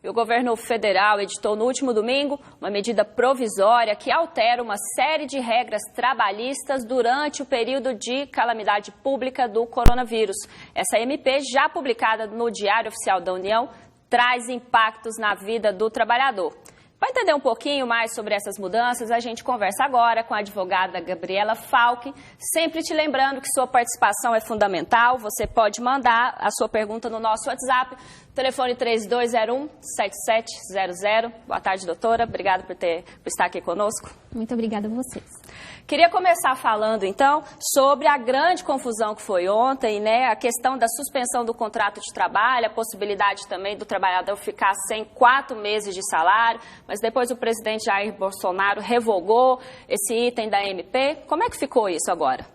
E o governo federal editou no último domingo uma medida provisória que altera uma série de regras trabalhistas durante o período de calamidade pública do coronavírus. Essa MP, já publicada no Diário Oficial da União, traz impactos na vida do trabalhador. Para entender um pouquinho mais sobre essas mudanças, a gente conversa agora com a advogada Gabriela Falck, sempre te lembrando que sua participação é fundamental. Você pode mandar a sua pergunta no nosso WhatsApp, telefone 3201-7700. Boa tarde, doutora. Obrigada por estar aqui conosco. Muito obrigada a vocês. Queria começar falando, então, sobre a grande confusão que foi ontem, né? A questão da suspensão do contrato de trabalho, a possibilidade também do trabalhador ficar sem 4 meses de salário, mas depois o presidente Jair Bolsonaro revogou esse item da MP. Como é que ficou isso agora?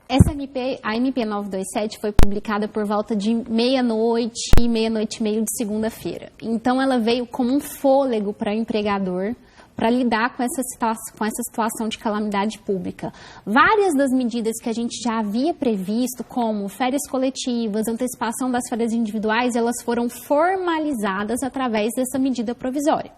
Essa MP, a MP 927, foi publicada por volta de meia-noite e meia-noite e meia de segunda-feira. Então, ela veio como um fôlego para o empregador, para lidar com essa situação de calamidade pública. Várias das medidas que a gente já havia previsto, como férias coletivas, antecipação das férias individuais, elas foram formalizadas através dessa medida provisória.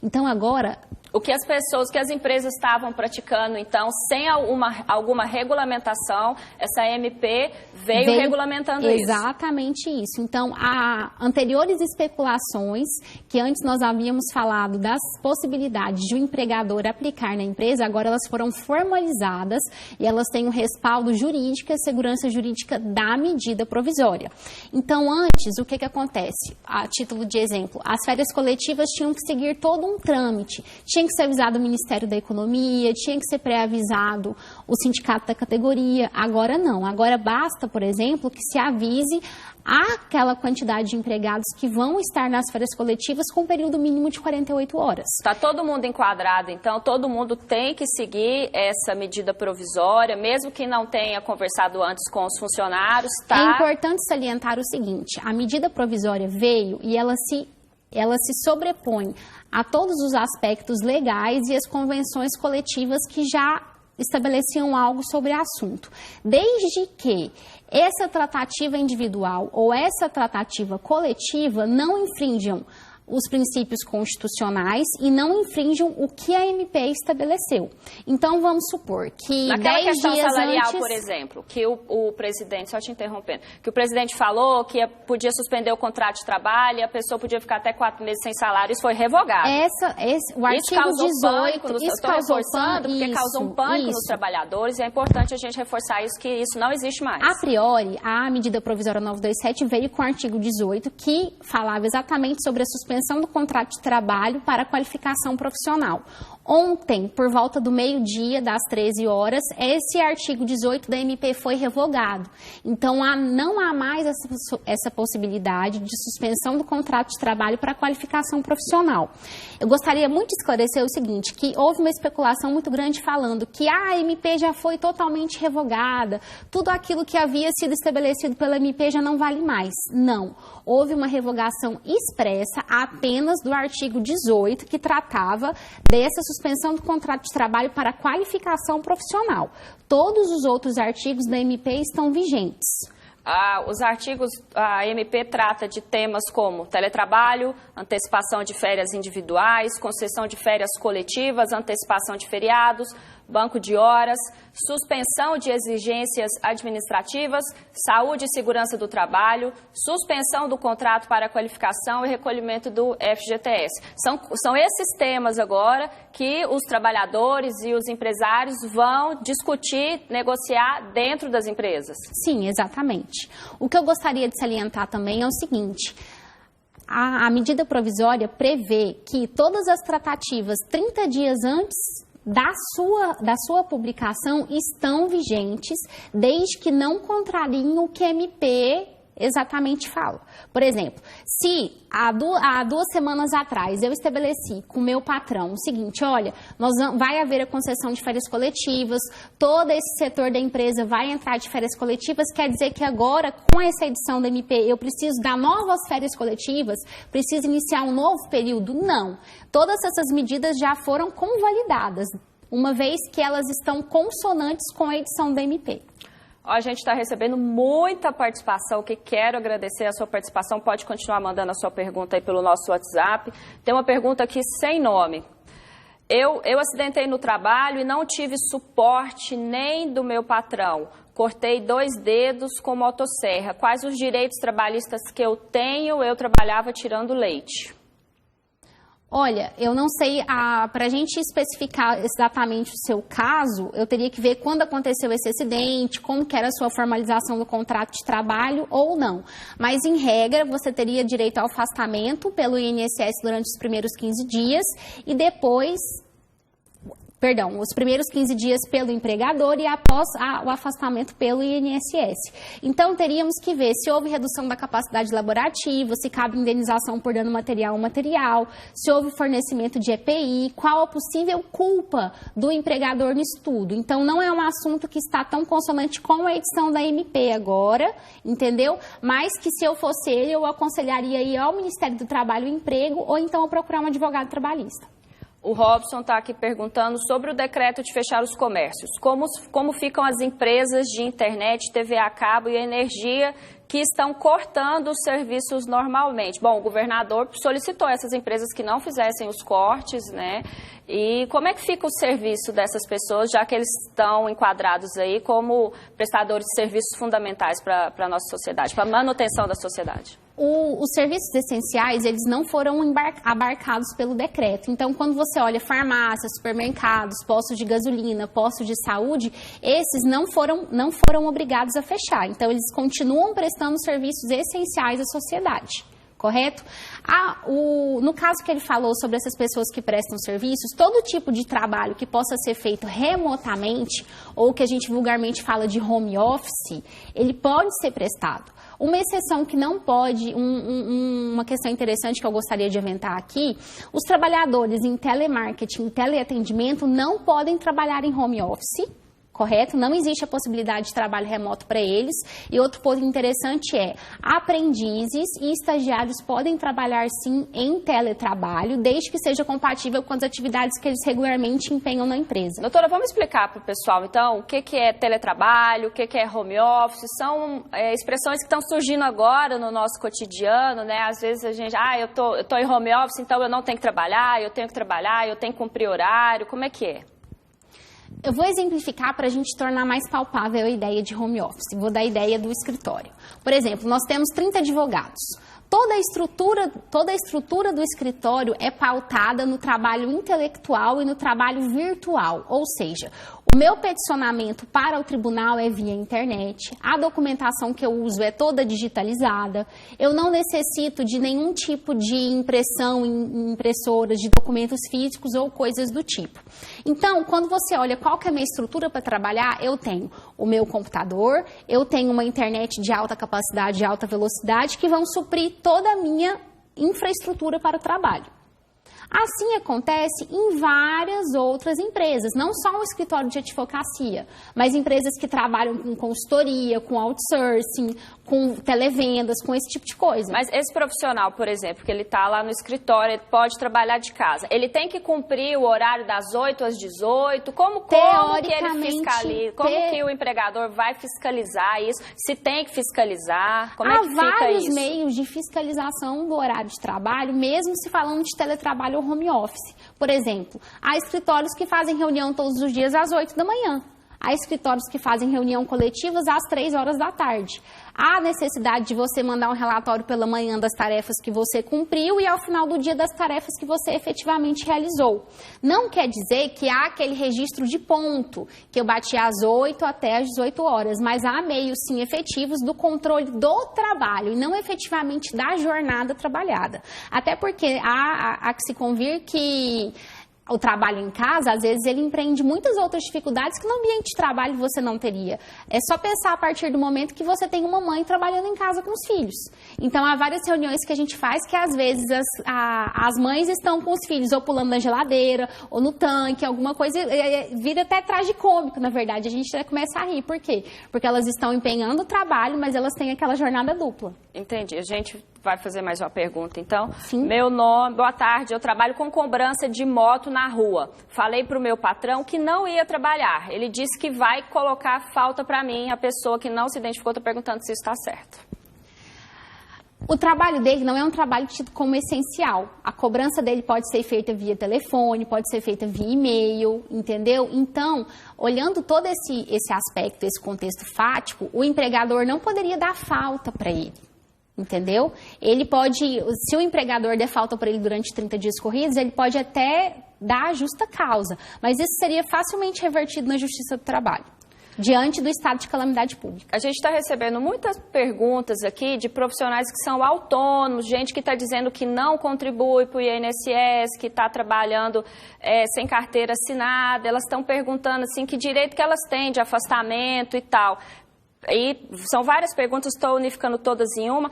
Então, agora... O que as empresas estavam praticando, então, sem alguma regulamentação, essa MP veio regulamentando isso. Exatamente isso. Então, há anteriores especulações que antes nós havíamos falado das possibilidades de o empregador aplicar na empresa, agora elas foram formalizadas e elas têm o respaldo jurídico e a segurança jurídica da medida provisória. Então, antes, o que acontece? A título de exemplo, as férias coletivas tinham que seguir todo um trâmite, tinha que ser avisado o Ministério da Economia, tinha que ser pré-avisado o sindicato da categoria. Agora não. Agora basta, por exemplo, que se avise aquela quantidade de empregados que vão estar nas férias coletivas com um período mínimo de 48 horas. Está todo mundo enquadrado, então todo mundo tem que seguir essa medida provisória, mesmo que não tenha conversado antes com os funcionários. Tá? É importante salientar o seguinte, a medida provisória veio e ela se sobrepõe a todos os aspectos legais e as convenções coletivas que já estabeleciam algo sobre o assunto. Desde que essa tratativa individual ou essa tratativa coletiva não infringam os princípios constitucionais e não infringam o que a MP estabeleceu. Então, vamos supor que naquela 10 questão dias salarial, antes... por exemplo, que o presidente, só te interrompendo, que o presidente falou que podia suspender o contrato de trabalho e a pessoa podia ficar até 4 meses sem salário, isso foi revogado. O artigo 18... Estou reforçando porque causou um pânico nos trabalhadores e é importante a gente reforçar isso, que isso não existe mais. A priori, a medida provisória 927 veio com o artigo 18, que falava exatamente sobre a suspensão do contrato de trabalho para qualificação profissional. Ontem, por volta do meio-dia, das 13 horas, esse artigo 18 da MP foi revogado. Então, não há mais essa possibilidade de suspensão do contrato de trabalho para qualificação profissional. Eu gostaria muito de esclarecer o seguinte, que houve uma especulação muito grande falando que a MP já foi totalmente revogada, tudo aquilo que havia sido estabelecido pela MP já não vale mais. Não. Houve uma revogação expressa apenas do artigo 18, que tratava dessa suspensão do contrato de trabalho para qualificação profissional. Todos os outros artigos da MP estão vigentes. Os artigos, a MP trata de temas como teletrabalho, antecipação de férias individuais, concessão de férias coletivas, antecipação de feriados, banco de horas, suspensão de exigências administrativas, saúde e segurança do trabalho, suspensão do contrato para qualificação e recolhimento do FGTS. São esses temas agora que os trabalhadores e os empresários vão discutir, negociar dentro das empresas. Sim, exatamente. O que eu gostaria de salientar também é o seguinte... A medida provisória prevê que todas as tratativas 30 dias antes da sua publicação estão vigentes, desde que não contrariem o que a MP exatamente fala. Por exemplo, se há 2 semanas atrás eu estabeleci com o meu patrão o seguinte, olha, vai haver a concessão de férias coletivas, todo esse setor da empresa vai entrar de férias coletivas, quer dizer que agora, com essa edição da MP, eu preciso dar novas férias coletivas, preciso iniciar um novo período? Não. Todas essas medidas já foram convalidadas, uma vez que elas estão consonantes com a edição da MP. A gente está recebendo muita participação, que quero agradecer a sua participação. Pode continuar mandando a sua pergunta aí pelo nosso WhatsApp. Tem uma pergunta aqui sem nome. Eu acidentei no trabalho e não tive suporte nem do meu patrão. Cortei 2 dedos com motosserra. Quais os direitos trabalhistas que eu tenho? Eu trabalhava tirando leite. Olha, eu não sei, para a gente especificar exatamente o seu caso, eu teria que ver quando aconteceu esse acidente, como que era a sua formalização do contrato de trabalho ou não. Mas, em regra, você teria direito ao afastamento pelo INSS durante os primeiros 15 dias e depois... Perdão, os primeiros 15 dias pelo empregador e após o afastamento pelo INSS. Então, teríamos que ver se houve redução da capacidade laborativa, se cabe indenização por dano material ou material, se houve fornecimento de EPI, qual a possível culpa do empregador nisso tudo. Então, não é um assunto que está tão consonante com a edição da MP agora, entendeu? Mas que se eu fosse ele, eu aconselharia ir ao Ministério do Trabalho e Emprego ou então a procurar um advogado trabalhista. O Robson está aqui perguntando sobre o decreto de fechar os comércios. Como ficam as empresas de internet, TV a cabo e energia que estão cortando os serviços normalmente? Bom, o governador solicitou a essas empresas que não fizessem os cortes, né? E como é que fica o serviço dessas pessoas, já que eles estão enquadrados aí como prestadores de serviços fundamentais para a nossa sociedade, para a manutenção da sociedade? Os serviços essenciais, eles não foram abarcados pelo decreto. Então, quando você olha farmácias, supermercados, postos de gasolina, postos de saúde, esses não foram obrigados a fechar. Então, eles continuam prestando serviços essenciais à sociedade. Correto? No caso que ele falou sobre essas pessoas que prestam serviços, todo tipo de trabalho que possa ser feito remotamente, ou que a gente vulgarmente fala de home office, ele pode ser prestado. Uma exceção que não pode, uma questão interessante que eu gostaria de aventar aqui, os trabalhadores em telemarketing e teleatendimento não podem trabalhar em home office, correto? Não existe a possibilidade de trabalho remoto para eles. E outro ponto interessante é, aprendizes e estagiários podem trabalhar sim em teletrabalho, desde que seja compatível com as atividades que eles regularmente empenham na empresa. Doutora, vamos explicar para o pessoal, então, o que é teletrabalho, o que é home office? São expressões que estão surgindo agora no nosso cotidiano, né? Às vezes a gente, eu tô em home office, então eu não tenho que trabalhar, eu tenho que cumprir horário. Como é que é? Eu vou exemplificar para a gente tornar mais palpável a ideia de home office. Vou dar a ideia do escritório. Por exemplo, nós temos 30 advogados. Toda a estrutura do escritório é pautada no trabalho intelectual e no trabalho virtual, ou seja, o meu peticionamento para o tribunal é via internet, a documentação que eu uso é toda digitalizada, eu não necessito de nenhum tipo de impressão em impressoras, de documentos físicos ou coisas do tipo. Então, quando você olha qual que é a minha estrutura para trabalhar, eu tenho o meu computador, eu tenho uma internet de alta capacidade e alta velocidade que vão suprir toda a minha infraestrutura para o trabalho. Assim acontece em várias outras empresas, não só um escritório de advocacia, mas empresas que trabalham com consultoria, com outsourcing, com televendas, com esse tipo de coisa. Mas esse profissional, por exemplo, que ele está lá no escritório, ele pode trabalhar de casa, ele tem que cumprir o horário das 8 às 18? Como que ele fiscaliza? Como que o empregador vai fiscalizar isso? Se tem que fiscalizar? Como é que fica isso? Há vários meios de fiscalização do horário de trabalho, mesmo se falando de teletrabalho home office. Por exemplo, há escritórios que fazem reunião todos os dias às 8 da manhã. Há escritórios que fazem reunião coletivas às 3 horas da tarde. Há necessidade de você mandar um relatório pela manhã das tarefas que você cumpriu e ao final do dia das tarefas que você efetivamente realizou. Não quer dizer que há aquele registro de ponto, que eu bati às 8 até às 18 horas, mas há meios, sim, efetivos do controle do trabalho e não efetivamente da jornada trabalhada. Até porque há que se convir que o trabalho em casa, às vezes, ele empreende muitas outras dificuldades que no ambiente de trabalho você não teria. É só pensar a partir do momento que você tem uma mãe trabalhando em casa com os filhos. Então, há várias reuniões que a gente faz que, às vezes, as mães estão com os filhos ou pulando na geladeira ou no tanque, alguma coisa, vira até tragicômico, na verdade. A gente já começa a rir. Por quê? Porque elas estão empenhando o trabalho, mas elas têm aquela jornada dupla. Entendi. A gente vai fazer mais uma pergunta, então. Sim. Meu nome, boa tarde, eu trabalho com cobrança de moto na rua. Falei para o meu patrão que não ia trabalhar. Ele disse que vai colocar falta para mim. A pessoa que não se identificou está perguntando se isso está certo. O trabalho dele não é um trabalho tido como essencial. A cobrança dele pode ser feita via telefone, pode ser feita via e-mail, entendeu? Então, olhando todo esse aspecto, esse contexto fático, o empregador não poderia dar falta para ele. Entendeu? Ele pode, se o empregador der falta para ele durante 30 dias corridos, ele pode até dar a justa causa, mas isso seria facilmente revertido na Justiça do Trabalho, diante do estado de calamidade pública. A gente está recebendo muitas perguntas aqui de profissionais que são autônomos, gente que está dizendo que não contribui para o INSS, que está trabalhando sem carteira assinada. Elas estão perguntando assim, que direito que elas têm de afastamento e tal. E são várias perguntas, estou unificando todas em uma.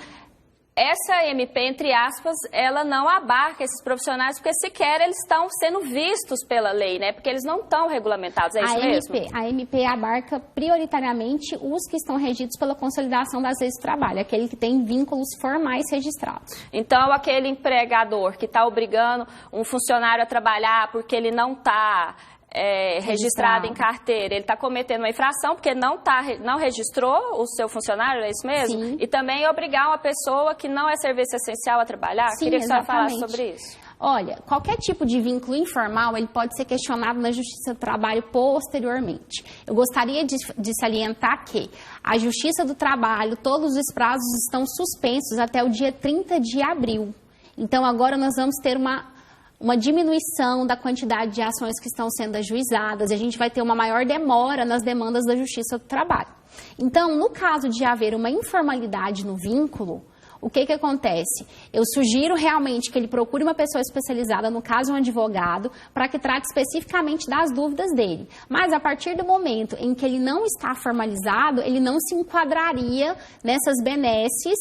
Essa MP, entre aspas, ela não abarca esses profissionais porque sequer eles estão sendo vistos pela lei, né? Porque eles não estão regulamentados, é isso mesmo? A MP abarca prioritariamente os que estão regidos pela consolidação das leis do trabalho, aquele que tem vínculos formais registrados. Então, aquele empregador que está obrigando um funcionário a trabalhar porque ele não está registrado em carteira, ele está cometendo uma infração porque não registrou o seu funcionário, é isso mesmo? Sim. E também obrigar uma pessoa que não é serviço essencial a trabalhar? Sim, queria que a senhora exatamente. falasse sobre isso. Olha, qualquer tipo de vínculo informal, ele pode ser questionado na Justiça do Trabalho posteriormente. Eu gostaria de salientar que a Justiça do Trabalho, todos os prazos estão suspensos até o dia 30 de abril. Então, agora nós vamos ter uma diminuição da quantidade de ações que estão sendo ajuizadas, e a gente vai ter uma maior demora nas demandas da Justiça do Trabalho. Então, no caso de haver uma informalidade no vínculo, o que acontece? Eu sugiro realmente que ele procure uma pessoa especializada, no caso um advogado, para que trate especificamente das dúvidas dele. Mas a partir do momento em que ele não está formalizado, ele não se enquadraria nessas benesses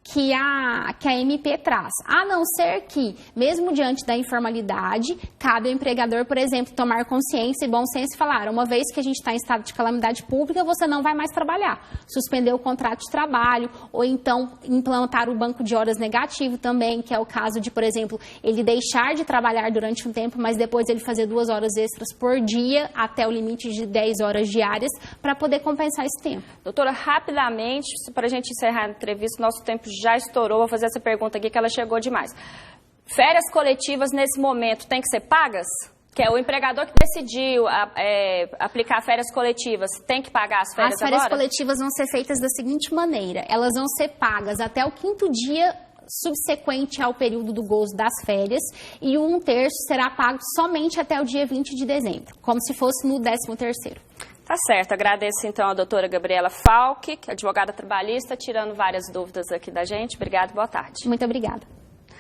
que a MP traz, a não ser que, mesmo diante da informalidade, cabe ao empregador, por exemplo, tomar consciência e bom senso e falar, uma vez que a gente está em estado de calamidade pública, você não vai mais trabalhar, suspender o contrato de trabalho, ou então implantar o banco de horas negativo também, que é o caso de, por exemplo, ele deixar de trabalhar durante um tempo, mas depois ele fazer 2 horas extras por dia, até o limite de 10 horas diárias, para poder compensar esse tempo. Doutora, rapidamente, para a gente encerrar a entrevista, nosso tempo já estourou, vou fazer essa pergunta aqui que ela chegou demais. Férias coletivas nesse momento têm que ser pagas? Que é o empregador que decidiu aplicar férias coletivas, tem que pagar as férias agora? As férias coletivas vão ser feitas da seguinte maneira, elas vão ser pagas até o 5º dia subsequente ao período do gozo das férias e 1/3 será pago somente até o dia 20 de dezembro, como se fosse no 13º. Tá certo, agradeço então a doutora Gabriela Falck, advogada trabalhista, tirando várias dúvidas aqui da gente. Obrigada, boa tarde. Muito obrigada.